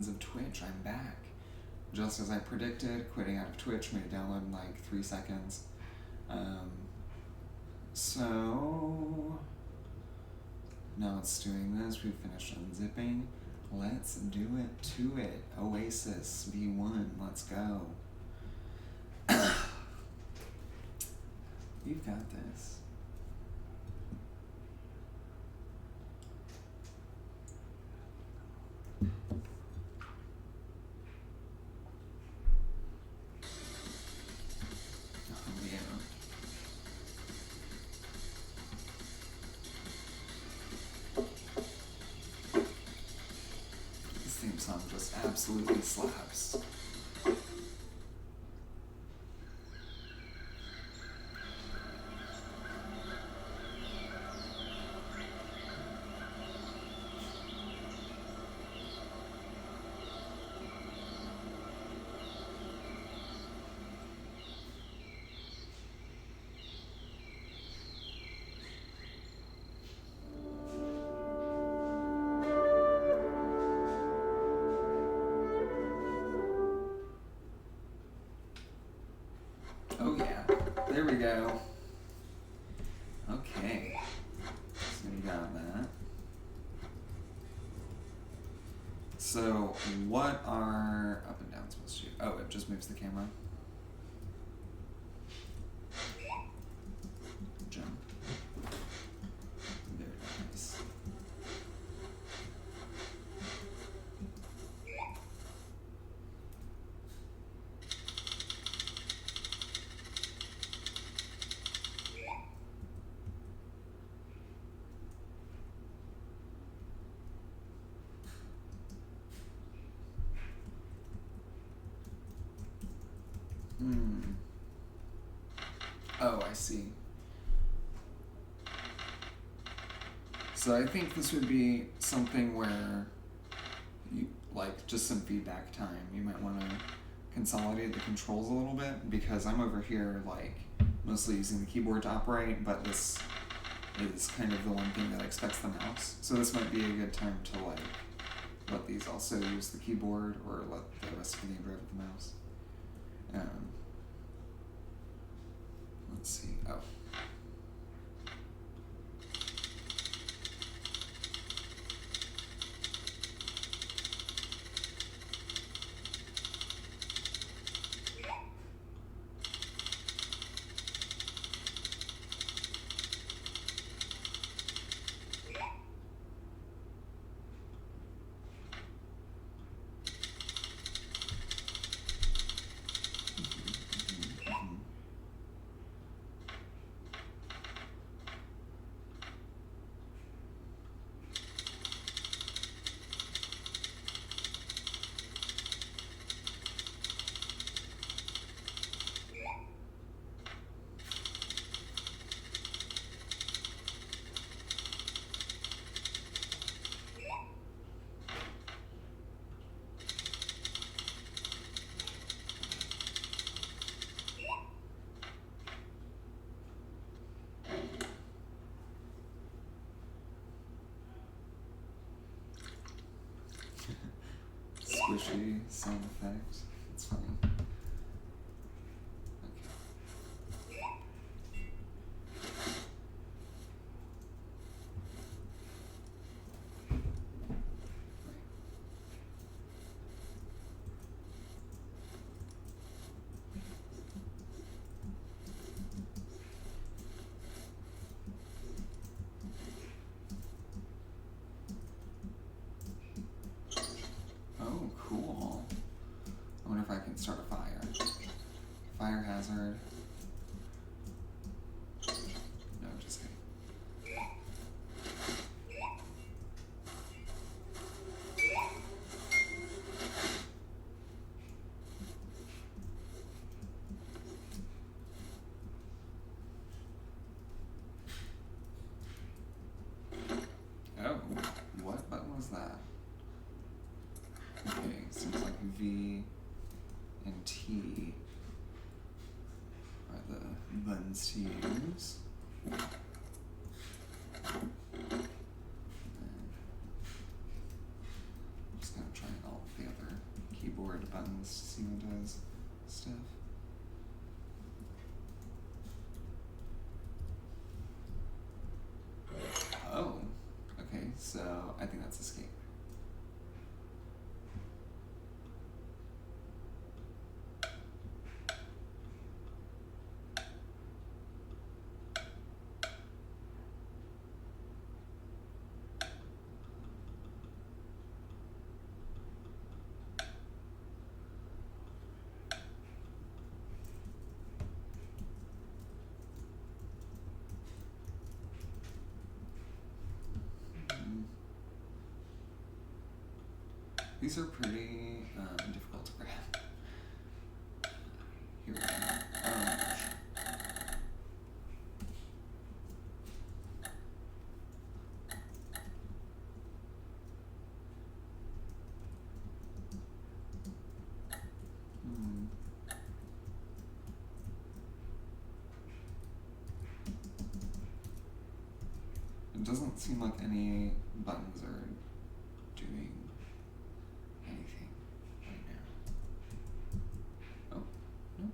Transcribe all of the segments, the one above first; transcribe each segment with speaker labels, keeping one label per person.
Speaker 1: of Twitch, I'm back. Just as I predicted, quitting out of Twitch made it download in like 3 seconds. So now it's doing this. We've finished unzipping. Let's do it to it. Oasis V1, let's go. You've got this. Song just absolutely slaps. Oh yeah, there we go. Okay, so we got that. So what are up and down supposed to do? Oh, it just moves the camera. Jump. Very nice. Oh, I see. So I think this would be something where you, like, just some feedback time. You might want to consolidate the controls a little bit, because I'm over here, like, mostly using the keyboard to operate, but this is kind of the one thing that expects the mouse. So this might be a good time to, like, let these also use the keyboard, or let the rest of the game drive with the mouse. Let's see. Oh. Squishy sound effect. It's funny. Oh, cool. I wonder if I can start a fire. Fire hazard. No, just kidding. Oh, what button was that? Okay, seems like V and T are the buttons to use. And I'm just gonna try all the other buttons to see what does stuff. Oh, okay, so I think that's escape. These are pretty difficult to grab. Here we go. It doesn't seem like any buttons are doing anything right now. Oh, no.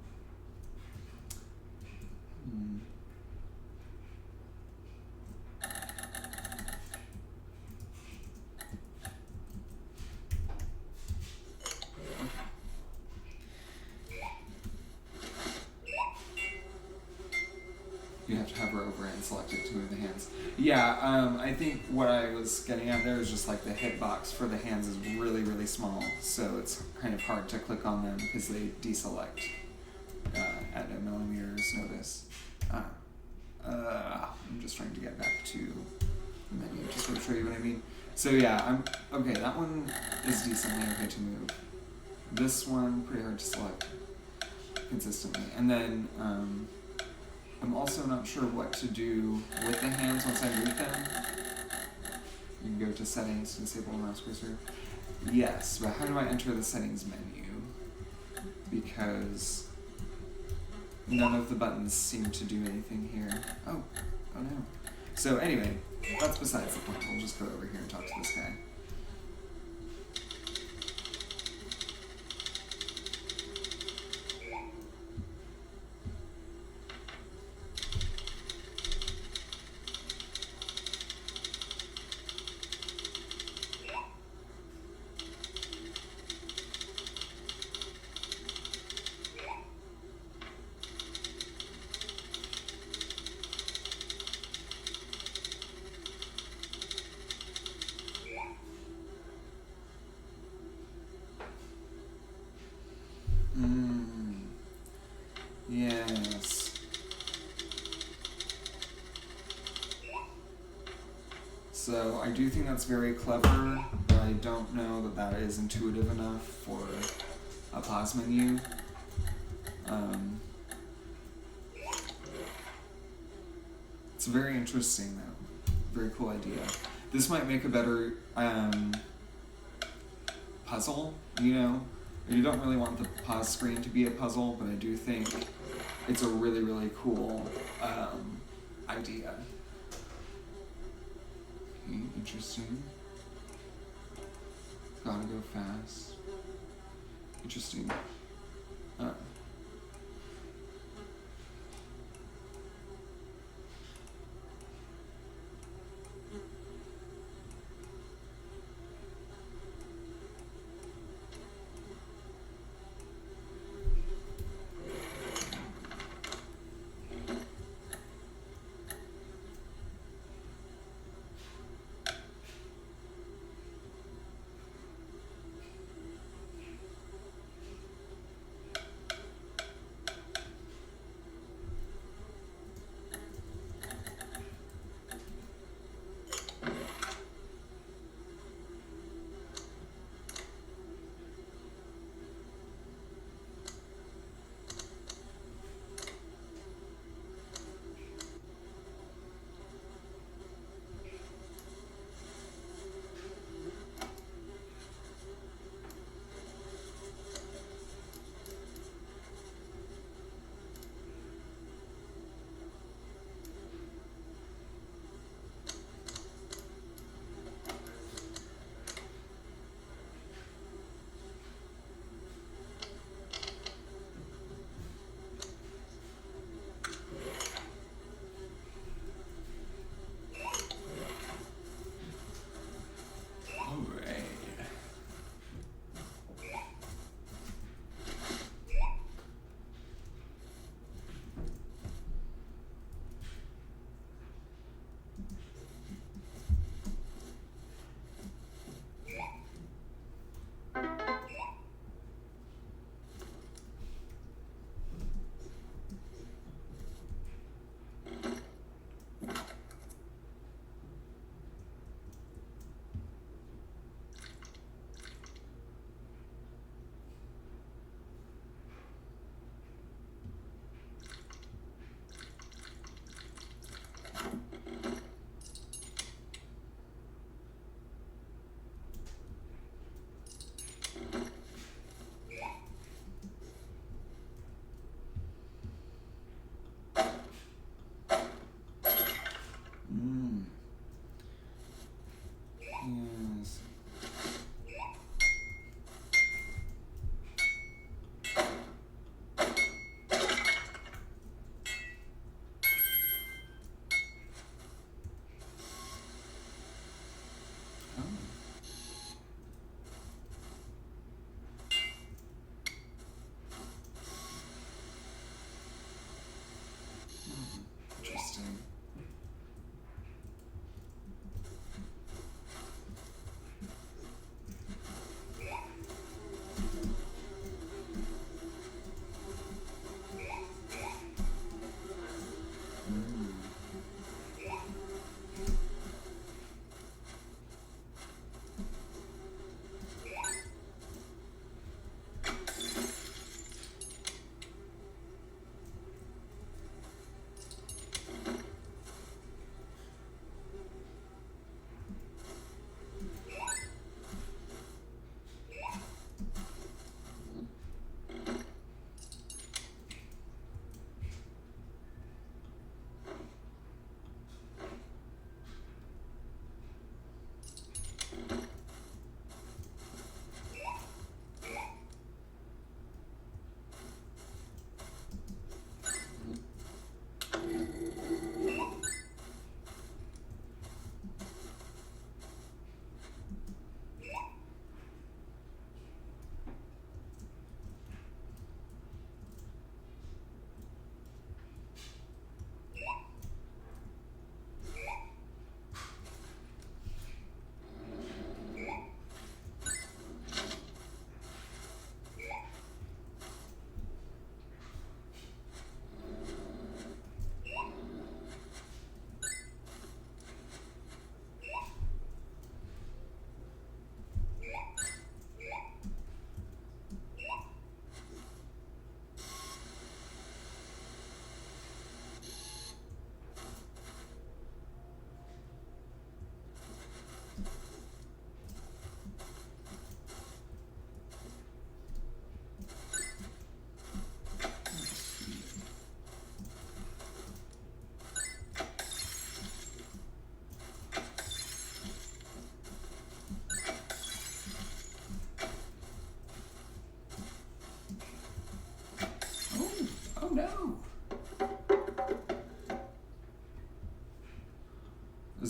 Speaker 1: You have to hover over it and select it to move the hands. Yeah, I think what I was getting at there is just like the hitbox for the hands is really, really small, so it's kind of hard to click on them because they deselect at a millimeter's notice. I'm just trying to get back to the menu just to show you what I mean. So yeah, okay, that one is decently okay to move. This one, pretty hard to select consistently. And then, I'm also not sure what to do with the hands once I move them. You can go to settings to disable the mouse cursor. Yes, but how do I enter the settings menu? Because none of the buttons seem to do anything here. Oh no. So anyway, that's besides the point. We'll just go over here and talk to this guy. Yes. So I do think that's very clever, but I don't know that that is intuitive enough for a pause menu. It's very interesting though. Very cool idea. This might make a better puzzle, you know? You don't really want the pause screen to be a puzzle, but I do think it's a really, really cool idea. Okay, interesting. Gotta go fast. Interesting.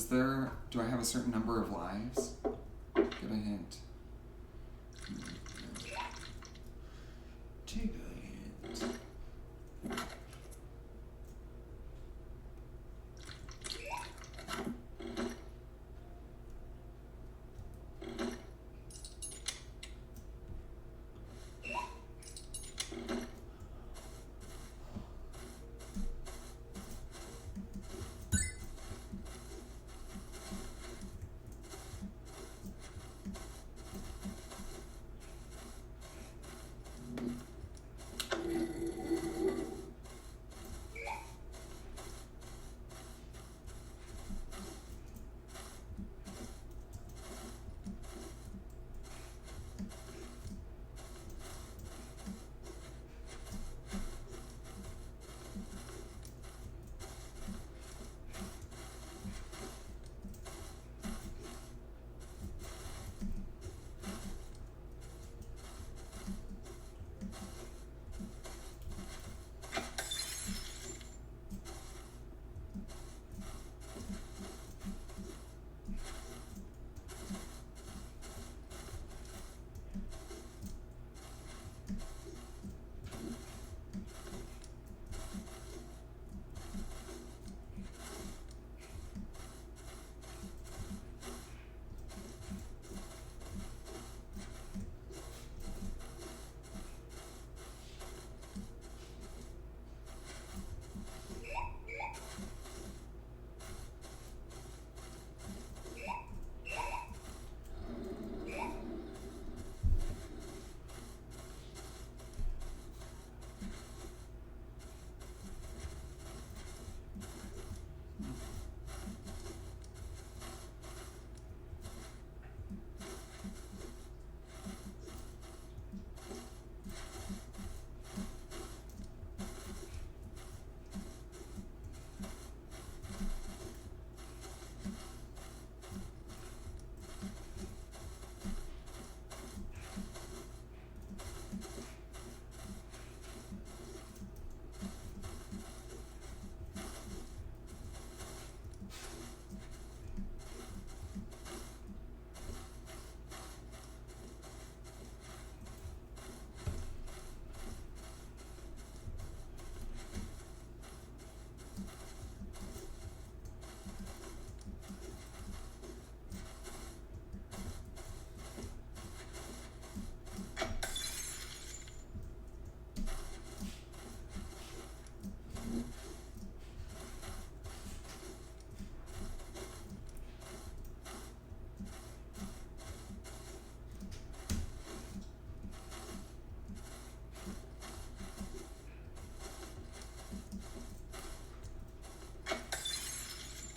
Speaker 1: do I have a certain number of lives? Get a hint. Take a hint.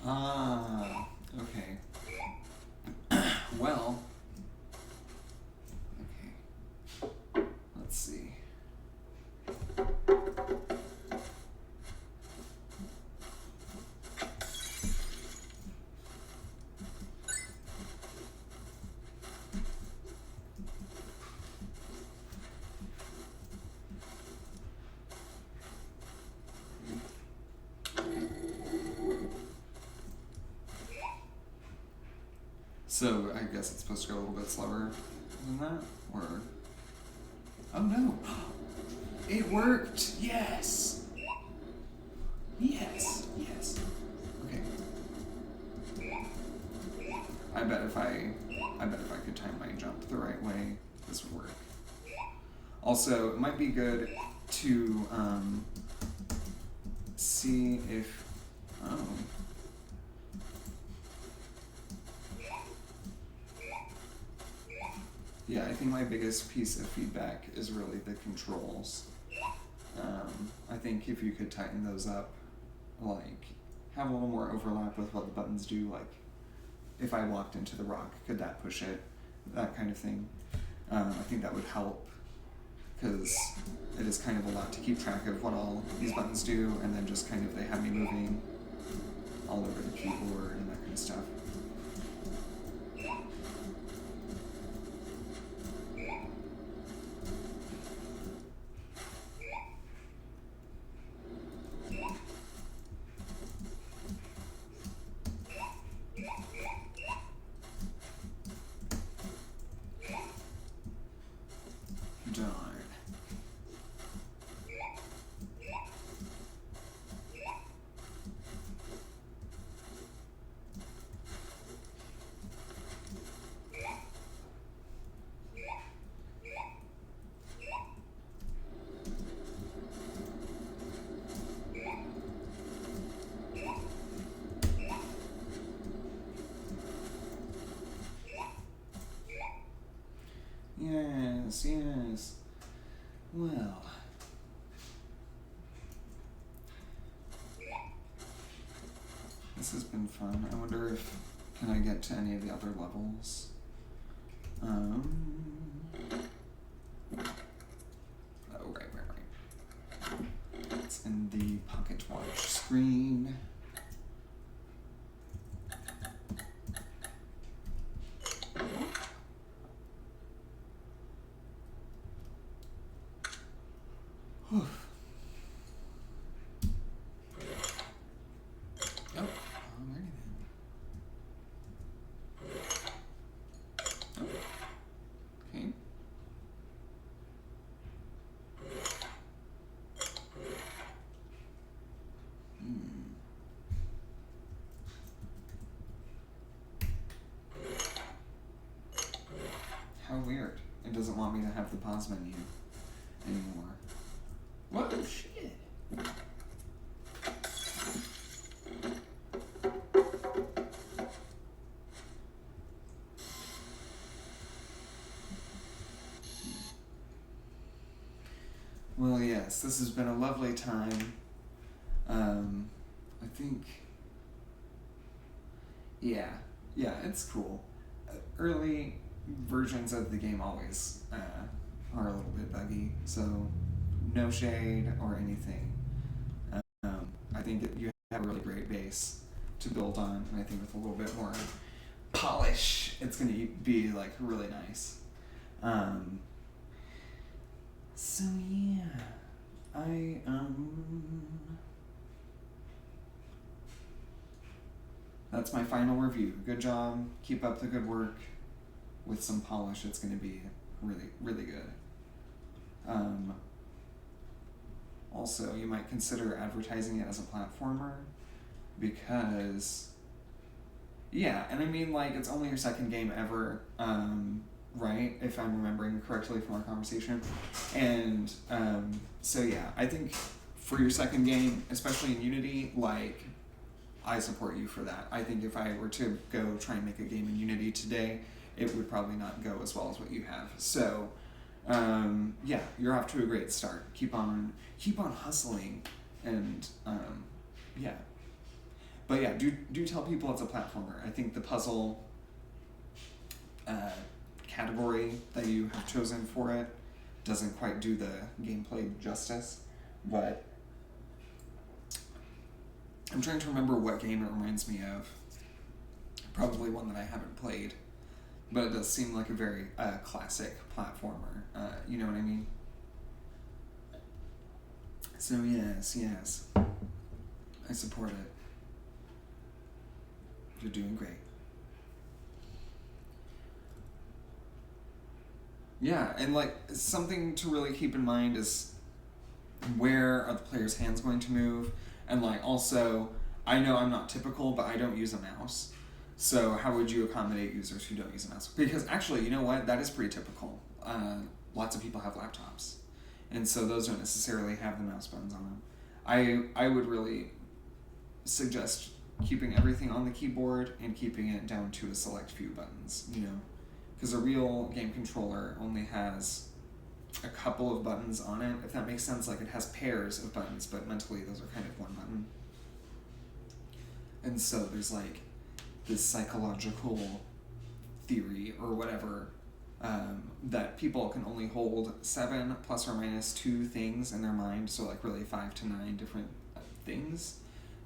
Speaker 1: Ah, okay. Well, okay. Let's see. So I guess it's supposed to go a little bit slower than that, or? Oh no! It worked! Yes! Yes! Yes! Okay. I bet if I could time my jump the right way, this would work. Also, it might be good to see if yeah, I think my biggest piece of feedback is really the controls. I think if you could tighten those up, like have a little more overlap with what the buttons do, like if I walked into the rock, could that push it? That kind of thing. I think that would help, because it is kind of a lot to keep track of what all these buttons do, and then just kind of they have me moving all over the keyboard and that kind of stuff. Darn. Yes, yes. Well. This has been fun. I wonder if can I get to any of the other levels. Oh, right. It's in the Pocket Watch screen. Whew. Oh, alrighty then. Oh. Okay. How weird. It doesn't want me to have the pause menu anymore. Whoa, shit. Well, yes, this has been a lovely time. I think, yeah, it's cool. Early versions of the game always are a little bit buggy, so no shade or anything. I think you have a really great base to build on, and I think with a little bit more polish, it's going to be like really nice. So yeah, that's my final review. Good job. Keep up the good work. With some polish, it's going to be really, really good. Also, you might consider advertising it as a platformer because, yeah, and I mean, like, it's only your second game ever, right? If I'm remembering correctly from our conversation. And so, yeah, I think for your second game, especially in Unity, like, I support you for that. I think if I were to go try and make a game in Unity today, it would probably not go as well as what you have. So, yeah, you're off to a great start. Keep on hustling, and yeah. But yeah, do tell people it's a platformer. I think the puzzle category that you have chosen for it doesn't quite do the gameplay justice, but I'm trying to remember what game it reminds me of. Probably one that I haven't played. But it does seem like a very classic platformer. You know what I mean? So yes. I support it. You're doing great. Yeah, and like something to really keep in mind is where are the player's hands going to move? And like also, I know I'm not typical, but I don't use a mouse. So how would you accommodate users who don't use a mouse? Because actually, you know what? That is pretty typical. Lots of people have laptops. And so those don't necessarily have the mouse buttons on them. I would really suggest keeping everything on the keyboard and keeping it down to a select few buttons, you know? Because a real game controller only has a couple of buttons on it, if that makes sense. Like it has pairs of buttons, but mentally those are kind of one button. And so there's like this psychological theory or whatever that people can only hold 7 plus or minus 2 things in their mind, so like really 5 to 9 different things.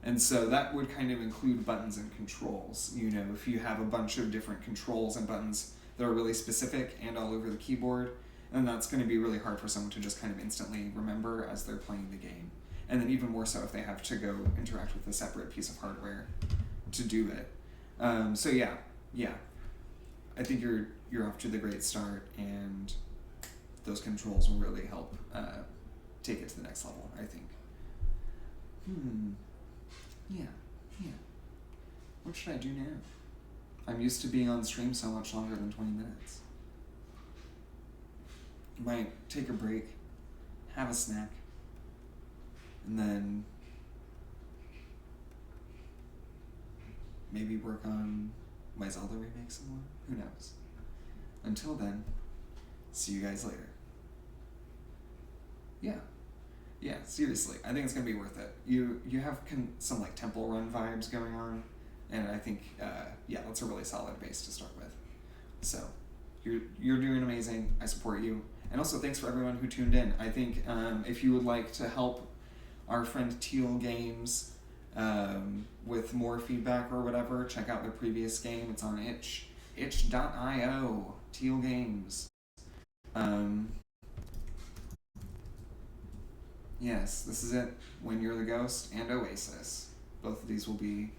Speaker 1: And so that would kind of include buttons and controls. You know, if you have a bunch of different controls and buttons that are really specific and all over the keyboard, then that's going to be really hard for someone to just kind of instantly remember as they're playing the game. And then even more so if they have to go interact with a separate piece of hardware to do it. So yeah, I think you're off to the great start, and those controls will really help take it to the next level, I think. Yeah. What should I do now? I'm used to being on stream so much longer than 20 minutes. Might take a break, have a snack, and then maybe work on my Zelda remake some more. Who knows? Until then, see you guys later. Yeah, seriously, I think it's gonna be worth it. You have some like temple run vibes going on, and I think that's a really solid base to start with. So you're doing amazing. I support you, and also thanks for everyone who tuned in. I think if you would like to help our friend Teal Games with more feedback or whatever, check out their previous game. It's on itch.io. Teal Games. Yes, this is it. When You're the Ghost and Oasis. Both of these will be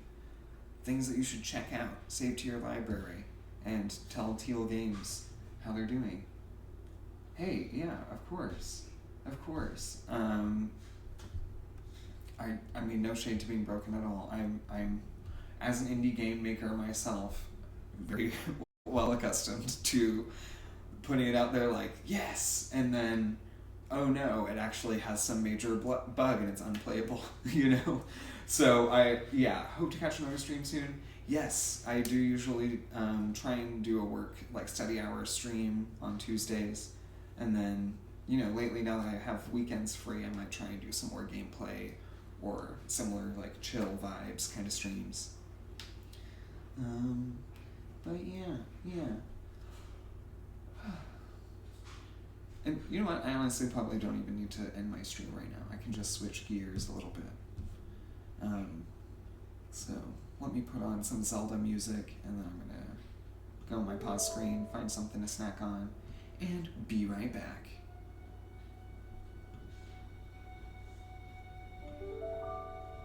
Speaker 1: things that you should check out, save to your library, and tell Teal Games how they're doing. Hey, yeah, of course. I mean, no shade to being broken at all. I'm as an indie game maker myself, very well accustomed to putting it out there like, yes, and then, oh no, it actually has some major bug and it's unplayable, So I hope to catch another stream soon. Yes, I do usually try and do a work, like study hour stream on Tuesdays, and then, lately now that I have weekends free, I might try and do some more gameplay or similar like chill vibes kind of streams. But yeah. And you know what? I honestly probably don't even need to end my stream right now. I can just switch gears a little bit. So let me put on some Zelda music, and then I'm gonna go on my pause screen, find something to snack on, and be right back.